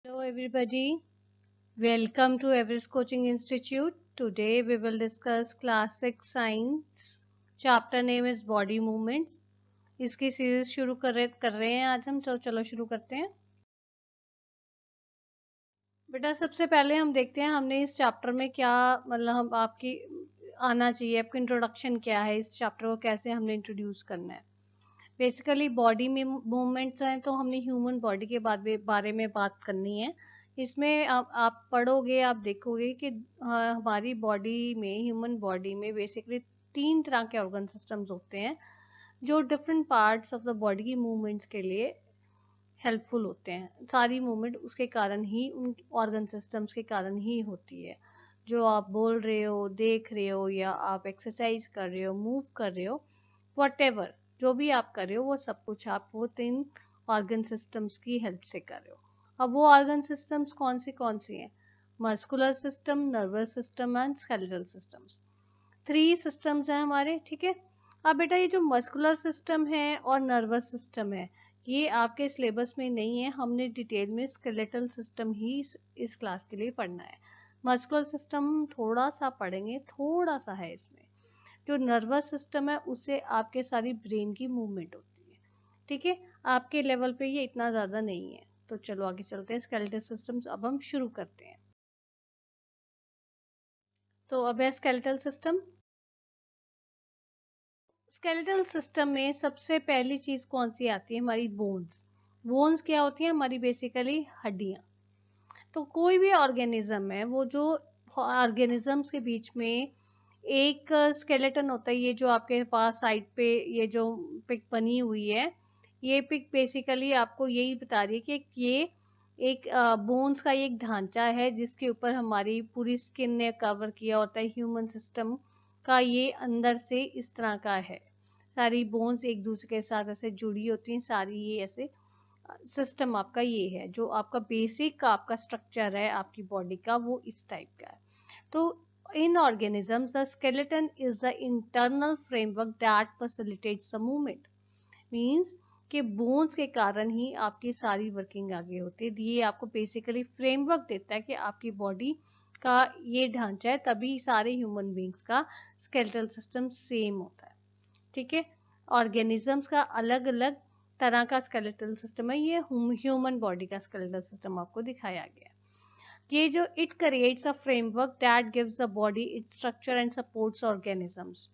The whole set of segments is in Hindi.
Hello everybody, welcome to Everest Coaching Institute. Today we will discuss classic science. Chapter name is body movements. इसकी सीरीज शुरू कर रहे हैं आज हम। तो चलो शुरू करते हैं। बेटा सबसे पहले हम देखते हैं हमने इस चैप्टर में क्या मतलब हम आपकी आना चाहिए, आपकी इंट्रोडक्शन क्या है, इस चैप्टर को कैसे हमने इंट्रोड्यूस करना है। बेसिकली बॉडी में मूवमेंट्स हैं तो हमने ह्यूमन बॉडी के बारे में बात करनी है। इसमें आप पढ़ोगे, आप देखोगे कि हमारी बॉडी में, ह्यूमन बॉडी में बेसिकली 3 तरह के ऑर्गन सिस्टम्स होते हैं जो different parts of the body की मूवमेंट्स के लिए हेल्पफुल होते हैं। सारी मूवमेंट उसके कारण ही, उन ऑर्गन सिस्टम्स के कारण ही होती है। जो आप बोल रहे हो, देख रहे हो, या आप एक्सरसाइज कर रहे हो, मूव कर रहे हो, वॉटेवर जो भी आप कर रहे हो, वो सब कुछ आप वो 3 ऑर्गन सिस्टम्स की हेल्प से कर रहे हो। अब वो ऑर्गन सिस्टम्स कौन सी हैं? Muscular system, nervous system and skeletal systems. 3 systems हैं हमारे, ठीक है। अब बेटा ये जो मस्कुलर सिस्टम है और नर्वस सिस्टम है, ये आपके सिलेबस में नहीं है। हमने डिटेल में स्केलेटल सिस्टम ही इस क्लास के लिए पढ़ना है। मस्कुलर सिस्टम थोड़ा सा पढ़ेंगे, थोड़ा सा है इसमें। जो नर्वस सिस्टम है उससे आपके सारी ब्रेन की मूवमेंट होती है, ठीक है। आपके लेवल पे ये इतना ज़्यादा नहीं है। तो चलो आगे चलते हैं। स्केलेटल सिस्टम्स अब हम शुरू करते हैं। तो अब है स्केलेटल सिस्टम। स्केलेटल सिस्टम में सबसे पहली चीज कौन सी आती है? हमारी बोन्स। बोन्स क्या होती है? हमारी बेसिकली हड्डियां। तो कोई भी ऑर्गेनिज्म है, वो जो ऑर्गेनिजम्स के बीच में एक स्केलेटन होता है। ये जो आपके पास साइड पे ये जो पिक बनी हुई है, ये पिक बेसिकली आपको यही बता रही है कि ये एक बोन्स का एक ढांचा है जिसके ऊपर हमारी पूरी स्किन ने कवर किया होता है। ह्यूमन सिस्टम का ये अंदर से इस तरह का है। सारी बोन्स एक दूसरे के साथ ऐसे जुड़ी होती हैं, सारी ये ऐसे सिस्टम आपका ये है। जो आपका बेसिक आपका स्ट्रक्चर है आपकी बॉडी का, वो इस टाइप का है। तो in organisms the skeleton is the internal framework that facilitates the movement। Means कि बोन्स के कारण ही आपकी सारी वर्किंग आगे होती है। ये आपको बेसिकली फ्रेमवर्क देता है कि आपकी बॉडी का ये ढांचा है, तभी सारे ह्यूमन बींग्स का स्केलेटल सिस्टम सेम होता है, ठीक है। ऑर्गेनिजम्स का अलग अलग तरह का स्केलेटल सिस्टम है। ये ह्यूमन बॉडी का स्केलेटल सिस्टम आपको दिखाया गया है। ये जो it creates a framework that gives the body its structure and supports organisms.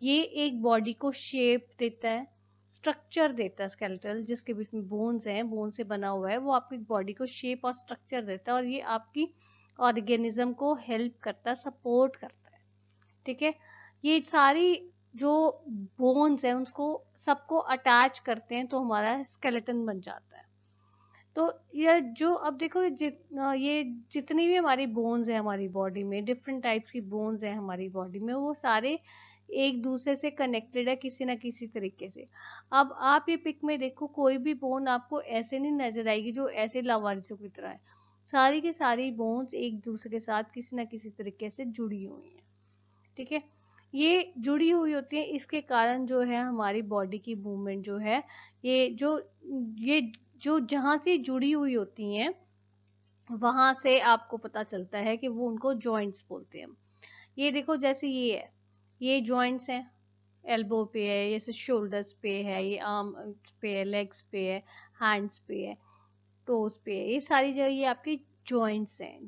ये एक बॉडी को शेप देता है, स्ट्रक्चर देता है। स्केलेटल जिसके बीच में बोन्स हैं, बोन से बना हुआ है, वो आपकी बॉडी को शेप और स्ट्रक्चर देता है और ये आपकी ऑर्गेनिज्म को हेल्प करता है, सपोर्ट करता है, ठीक है। ये सारी जो बोन्स हैं उसको सबको अटैच करते हैं तो हमारा स्केलेटन बन जाता है। तो ये जो अब देखो ये जितनी भी हमारी बोन्स हैं हमारी बॉडी में, डिफरेंट टाइप्स की बोन्स हैं हमारी बॉडी में, वो सारे एक दूसरे से कनेक्टेड है किसी ना किसी तरीके से। अब आप ये पिक में देखो, कोई भी बोन आपको ऐसे नहीं नजर आएगी जो ऐसे लावारिसों की तरह है। सारी की सारी बोन्स एक दूसरे के साथ किसी ना किसी तरीके से जुड़ी हुई हैं, ठीक है। ये जुड़ी हुई होती है, इसके कारण जो है हमारी बॉडी की मूवमेंट जो है, ये जो ये जो जहाँ से जुड़ी हुई होती हैं वहां से आपको पता चलता है कि वो उनको जॉइंट्स बोलते हैं। ये देखो जैसे ये है, ये जॉइंट्स हैं। एल्बो पे है, जैसे शोल्डर्स पे है, ये आर्म पे है, लेग्स पे है, हैंड्स पे है, टोज पे है। ये सारी जगह ये आपकी जॉइंट्स हैं।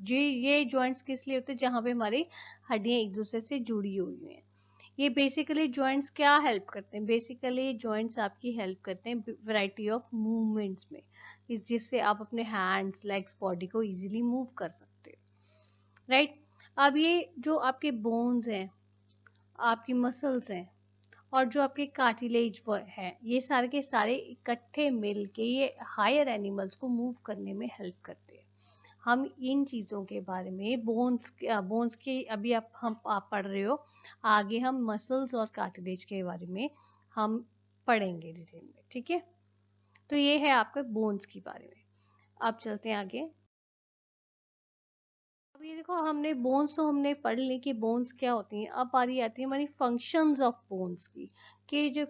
ये जॉइंट्स किस लिए होते हैं? जहाँ पे हमारी हड्डियां एक दूसरे से जुड़ी हुई हैं। ये बेसिकली जॉइंट्स क्या हेल्प करते हैं? बेसिकली जॉइंट्स आपकी हेल्प करते हैं वैरायटी ऑफ मूवमेंट्स में, जिससे आप अपने हैंड्स, लेग्स, बॉडी को इजीली मूव कर सकते हो, राइट। अब ये जो आपके बोन्स हैं, आपकी मसल्स हैं, और जो आपके कार्टिलेज है, ये सारे के सारे इकट्ठे मिल के ये हायर एनिमल्स को मूव करने में हेल्प करते हैं। हम इन चीज़ों के बारे में, बोन्स के अभी आप पढ़ रहे हो, आगे हम मसल्स और कार्टिलेज के बारे में हम पढ़ेंगे डिटेल में, ठीक है। तो ये है आपके बोन्स के बारे में। अब चलते हैं आगे। अब ये देखो, हमने बोन्स तो हमने पढ़ ली कि बोन्स क्या होती हैं। अब बारी आती है हमारी फंक्शंस ऑफ बोन्स की, कि जो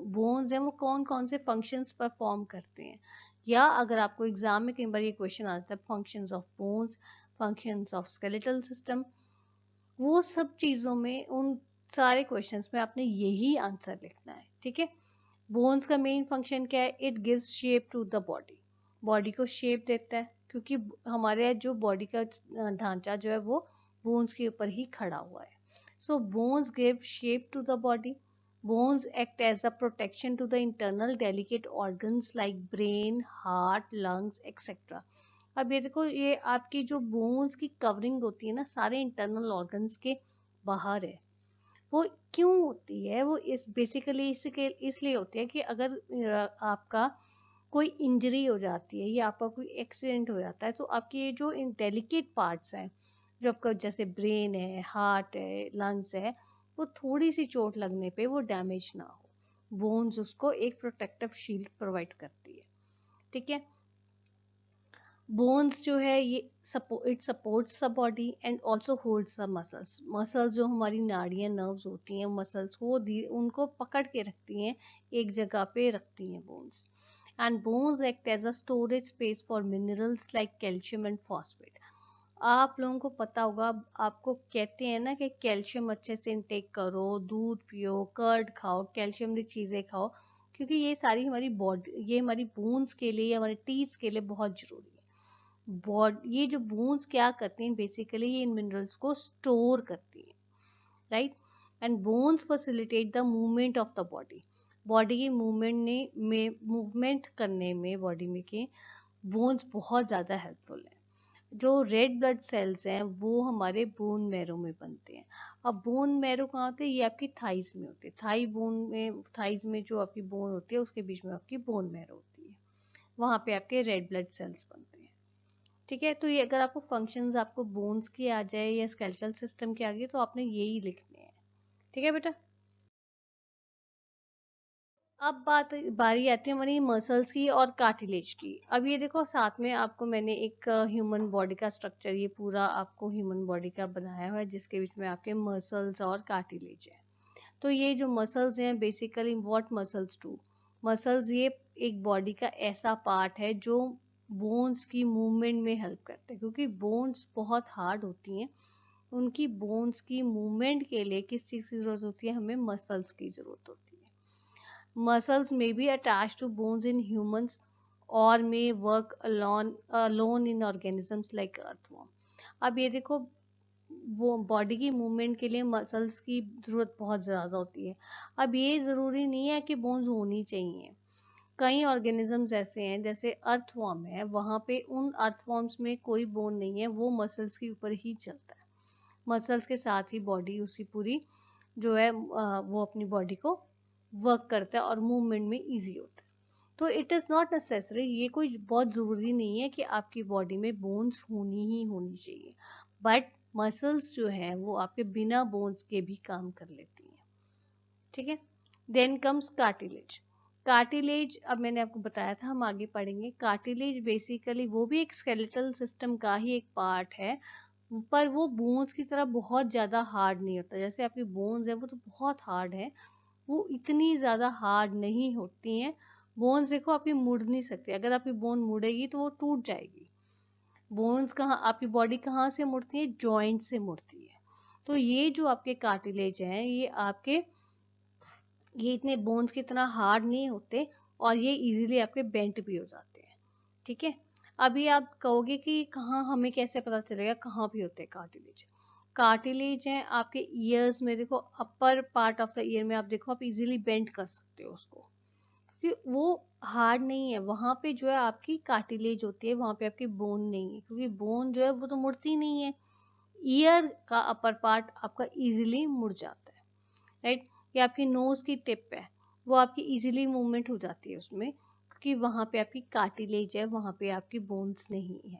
बोन्स हैं वो कौन कौन से फंक्शंस परफॉर्म करते हैं। या अगर आपको एग्जाम में कई बार ये क्वेश्चन आता है functions of bones, functions of skeletal system, वो सब चीज़ों में उन सारे क्वेश्चंस में आपने यही आंसर लिखना है, ठीक है। बोन्स का मेन फंक्शन क्या है, it gives shape to the body, body को शेप देता है, क्योंकि हमारे जो बॉडी का ढांचा जो है वो बोन्स के ऊपर ही खड़ा हुआ है। So bones give shape to the body, bones act as a protection to the internal delicate organs like brain, heart, lungs etcetera. अब ये देखो, ये आपकी जो बोन्स की कवरिंग होती है ना सारे इंटरनल ऑर्गन्स के बाहर है, वो क्यों होती है, वो इस बेसिकली इसलिए होती है कि अगर आपका कोई इंजरी हो जाती है या आपका कोई एक्सीडेंट हो जाता है तो आपके ये जो डेलिकेट पार्ट्स हैं, जो आपका जैसे ब्रेन है, हार्ट है, लंग्स है, वो थोड़ी सी चोट लगने पे वो डैमेज ना हो, बोन्स उसको एक प्रोटेक्टिव शील्ड प्रोवाइड करती है, ठीक है। बोन्स जो है ये it supports the body and also holds the muscles, muscles जो हमारी नाड़ियाँ नर्व्स होती हैं मसल्स को उनको पकड़ के रखती हैं, एक जगह पे रखती हैं bones. And bones act as a storage space for minerals like calcium and phosphate. आप लोगों को पता होगा, आपको कहते हैं ना कि कैल्शियम अच्छे से इंटेक करो, दूध पियो, कर्ड खाओ, कैल्शियम की चीज़ें खाओ, क्योंकि ये सारी हमारी बॉडी, ये हमारी बोन्स के लिए, हमारे टीथ के लिए बहुत ज़रूरी है। ये जो बोन्स क्या करती हैं बेसिकली, ये इन मिनरल्स को स्टोर करती हैं, right. And bones facilitate the movement of the body, body की मूवमेंट करने में बॉडी में के बोन्स बहुत ज़्यादा हेल्पफुल है। जो रेड ब्लड सेल्स हैं वो हमारे बोन मैरो में बनते हैं। अब बोन मैरो कहाँ होते हैं, ये आपकी थाइस में होते हैं, थाइस में जो आपकी बोन होती है उसके बीच में आपकी बोन मैरो होती है, वहाँ पे आपके रेड ब्लड सेल्स बनते हैं, ठीक है। तो ये अगर आपको फंक्शंस आपको बोन्स की आ जाए या स्केलेटल सिस्टम की आ गई तो आपने यही लिखने हैं, ठीक है बेटा। अब बारी आती है हमारी मसल्स की और कार्टिलेज की। अब ये देखो, साथ में आपको मैंने एक ह्यूमन बॉडी का स्ट्रक्चर, ये पूरा आपको ह्यूमन बॉडी का बनाया हुआ है जिसके बीच में आपके मसल्स और कार्टिलेज है। तो ये जो मसल्स हैं basically what muscles do, muscles ये एक बॉडी का ऐसा पार्ट है जो बोन्स की मूवमेंट में हेल्प करते हैं, क्योंकि बोन्स बहुत हार्ड होती हैं, उनकी बोन्स की मूवमेंट के लिए किस चीज़ की ज़रूरत होती है, हमें मसल्स की ज़रूरत होती है। Muscles may be attached to bones in humans or may work alone in organisms like earthworm। अब ये देखो, वो बॉडी की मूवमेंट के लिए मसल्स की ज़रूरत बहुत ज़्यादा होती है। अब ये ज़रूरी नहीं है कि बोन्स होनी चाहिए, कई ऑर्गेनिजम्स ऐसे हैं जैसे अर्थवॉर्म है, वहाँ पे उन अर्थवॉर्म्स में कोई बोन नहीं है, वो मसल्स के ऊपर ही चलता है, मसल्स के साथ ही बॉडी उसकी पूरी जो है वो अपनी बॉडी को वर्क करता है और मूवमेंट में इजी होता है। तो इट इज़ नॉट नेसेसरी, ये कोई बहुत ज़रूरी नहीं है कि आपकी बॉडी में बोन्स होनी ही होनी चाहिए, बट मसल्स जो है वो आपके बिना बोन्स के भी काम कर लेती हैं, ठीक है। Then comes cartilage. कार्टिलेज अब मैंने आपको बताया था, हम आगे पढ़ेंगे। कार्टिलेज बेसिकली वो भी एक स्केलेटल सिस्टम का ही एक पार्ट है, पर वो बोन्स की तरह बहुत ज़्यादा हार्ड नहीं होता, जैसे आपकी बोन्स है वो तो बहुत हार्ड है, वो इतनी ज़्यादा हार्ड नहीं होती हैं। बोन्स देखो आपकी मुड़ नहीं सकती, अगर आपकी बोन मुड़ेगी तो वो टूट जाएगी। बोन्स कहाँ, आपकी बॉडी कहाँ से मुड़ती है, जॉइंट से मुड़ती है। तो ये जो आपके कार्टिलेज हैं ये इतने बोन्स की तरह हार्ड नहीं होते, और ये इजीली आपके बेंट भी हो जाते हैं, ठीक है। अभी आप कहोगे कि कहाँ, हमें कैसे पता चलेगा कहाँ भी होते हैं कार्टिलेज। कार्टिलेज हैं आपके ईयर्स में, देखो upper part of the year में आप देखो, आप इजीली बेंड कर सकते हो उसको, क्योंकि वो हार्ड नहीं है, वहाँ पे जो है आपकी कार्टिलेज होती है, वहाँ पे आपकी बोन नहीं है, क्योंकि बोन जो है वो तो मुड़ती नहीं है। ईयर का अपर पार्ट आपका इजीली मुड़ जाता है, राइट। ये आपकी नोज की टिप है, वो आपकी इजीली मूवमेंट हो जाती है उसमें, क्योंकि वहाँ पे आपकी कार्टिलेज है, वहाँ पे आपकी बोन्स नहीं है,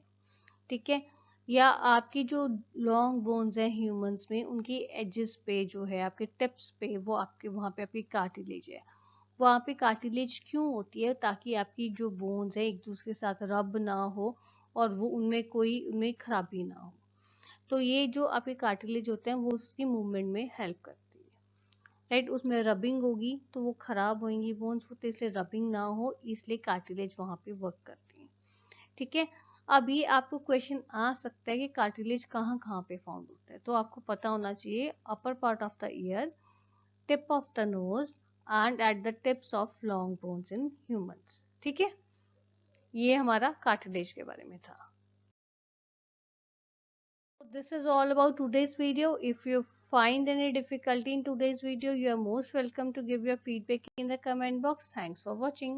ठीक है। या आपकी जो लॉन्ग बोन्स हैं ह्यूमंस में, उनकी एजेस पे जो है आपके टिप्स पे, वो आपके वहाँ पे आपकी कार्टिलेज है। वहाँ पे कार्टिलेज क्यों होती है, ताकि आपकी जो बोन्स है एक दूसरे के साथ रब ना हो और वो उनमें खराबी ना हो। तो ये जो आपके कार्टिलेज होते हैं वो उसकी मूवमेंट में हेल्प करती है, राइट। उसमें रबिंग होगी तो वो खराब होंगी बोन्स, तो इसलिए रबिंग ना हो इसलिए कार्टिलेज वहाँ पे वर्क करता है। ठीक है। अभी आपको क्वेश्चन आ सकता है कि कार्टिलेज कहाँ कहाँ पे फाउंड होता है, तो आपको पता होना चाहिए upper part of the year, tip of the nose and at the tips of long bones in humans. ठीक है, ये हमारा कार्टिलेज के बारे में था। This is all about today's video. If you find any difficulty in today's video, you are most welcome to give your feedback in the comment box. Thanks for watching.